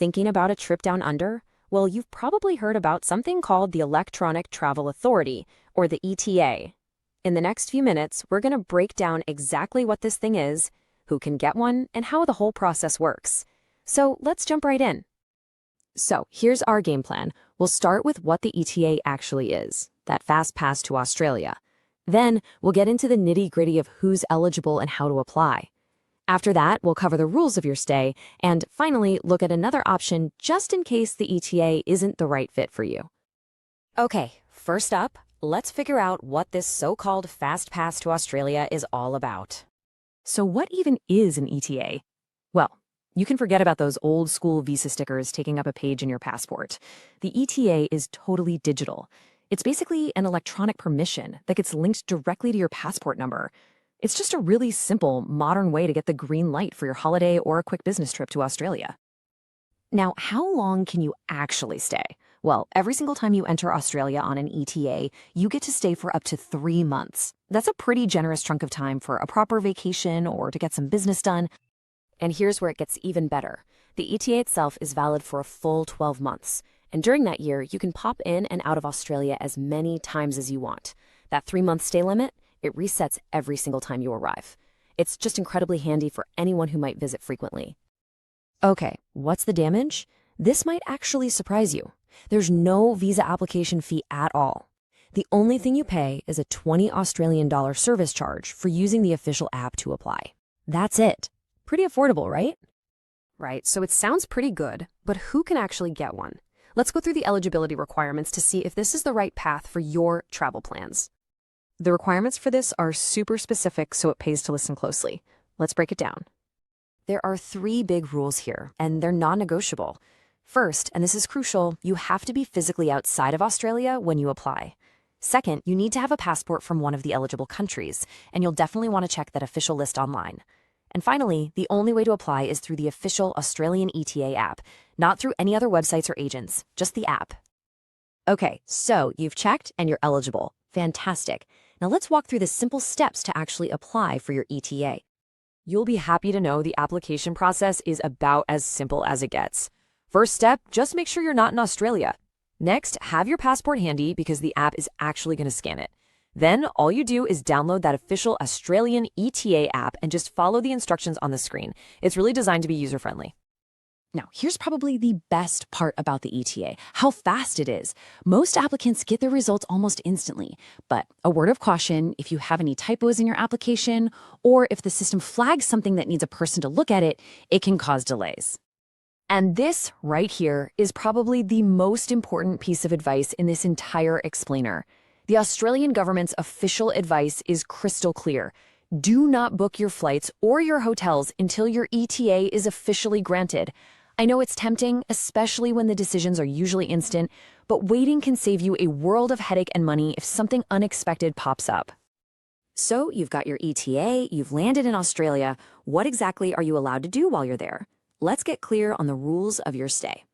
Thinking about a trip down under? Well, you've probably heard about something called the Electronic Travel Authority, or the ETA. In the next few minutes, we're going to break down exactly what this thing is, who can get one, and how the whole process works. So let's jump right in. So here's our game plan. We'll start with what the ETA actually is, that fast pass to Australia. Then we'll get into the nitty-gritty of who's eligible and how to apply. After that, we'll cover the rules of your stay, and finally look at another option just in case the ETA isn't the right fit for you. Okay, first up, let's figure out what this so-called fast pass to Australia is all about. So what even is an ETA? Well, you can forget about those old school visa stickers taking up a page in your passport. The ETA is totally digital. It's basically an electronic permission that gets linked directly to your passport number. It's just a really simple, modern way to get the green light for your holiday or a quick business trip to Australia. Now, how long can you actually stay? Well, every single time you enter Australia on an ETA, you get to stay for up to 3 months. That's a pretty generous chunk of time for a proper vacation or to get some business done. And here's where it gets even better. The ETA itself is valid for a full 12 months. And during that year, you can pop in and out of Australia as many times as you want. That 3-month stay limit, it resets every single time you arrive. It's just incredibly handy for anyone who might visit frequently. Okay, what's the damage? This might actually surprise you. There's no visa application fee at all. The only thing you pay is a $20 Australian service charge for using the official app to apply. That's it. Pretty affordable, right? Right, so it sounds pretty good, but who can actually get one? Let's go through the eligibility requirements to see if this is the right path for your travel plans. The requirements for this are super specific, so it pays to listen closely. Let's break it down. There are 3 big rules here, and they're non-negotiable. First, and this is crucial, you have to be physically outside of Australia when you apply. Second, you need to have a passport from one of the eligible countries, and you'll definitely want to check that official list online. And finally, the only way to apply is through the official Australian ETA app, not through any other websites or agents, just the app. Okay, so you've checked and you're eligible. Fantastic. Now let's walk through the simple steps to actually apply for your ETA. You'll be happy to know the application process is about as simple as it gets. First step, just make sure you're not in Australia. Next, have your passport handy because the app is actually going to scan it. Then all you do is download that official Australian ETA app and just follow the instructions on the screen. It's really designed to be user-friendly. Now, here's probably the best part about the ETA, how fast it is. Most applicants get their results almost instantly. But a word of caution, if you have any typos in your application, or if the system flags something that needs a person to look at it, it can cause delays. And this right here is probably the most important piece of advice in this entire explainer. The Australian government's official advice is crystal clear. Do not book your flights or your hotels until your ETA is officially granted. I know it's tempting, especially when the decisions are usually instant, but waiting can save you a world of headache and money if something unexpected pops up. So you've got your ETA, you've landed in Australia. What exactly are you allowed to do while you're there? Let's get clear on the rules of your stay.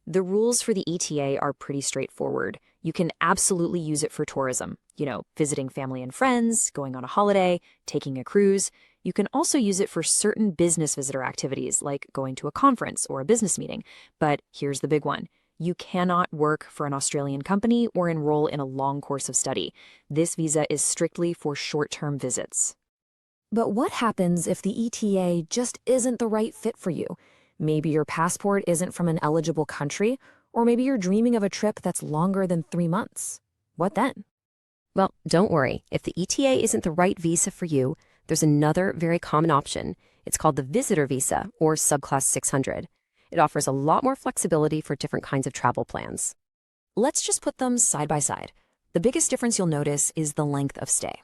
The rules for the ETA are pretty straightforward. You can absolutely use it for tourism, visiting family and friends, going on a holiday, taking a cruise. You can also use it for certain business visitor activities, like going to a conference or a business meeting. But here's the big one. You cannot work for an Australian company or enroll in a long course of study. This visa is strictly for short-term visits. But what happens if the ETA just isn't the right fit for you? Maybe your passport isn't from an eligible country, or maybe you're dreaming of a trip that's longer than 3 months. What then? Well, don't worry. If the ETA isn't the right visa for you, there's another very common option. It's called the visitor visa, or Subclass 600. It offers a lot more flexibility for different kinds of travel plans. Let's just put them side by side. The biggest difference you'll notice is the length of stay.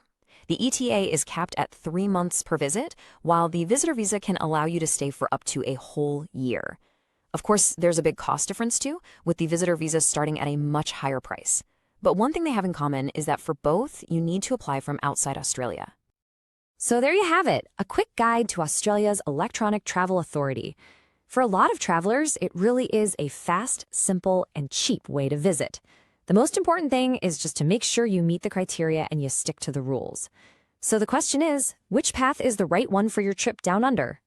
The ETA is capped at 3 months per visit, while the visitor visa can allow you to stay for up to a whole year. Of course, there's a big cost difference too, with the visitor visa starting at a much higher price. But one thing they have in common is that for both, you need to apply from outside Australia. So there you have it, a quick guide to Australia's Electronic Travel Authority. For a lot of travelers, it really is a fast, simple, and cheap way to visit. The most important thing is just to make sure you meet the criteria and you stick to the rules. So the question is, which path is the right one for your trip down under?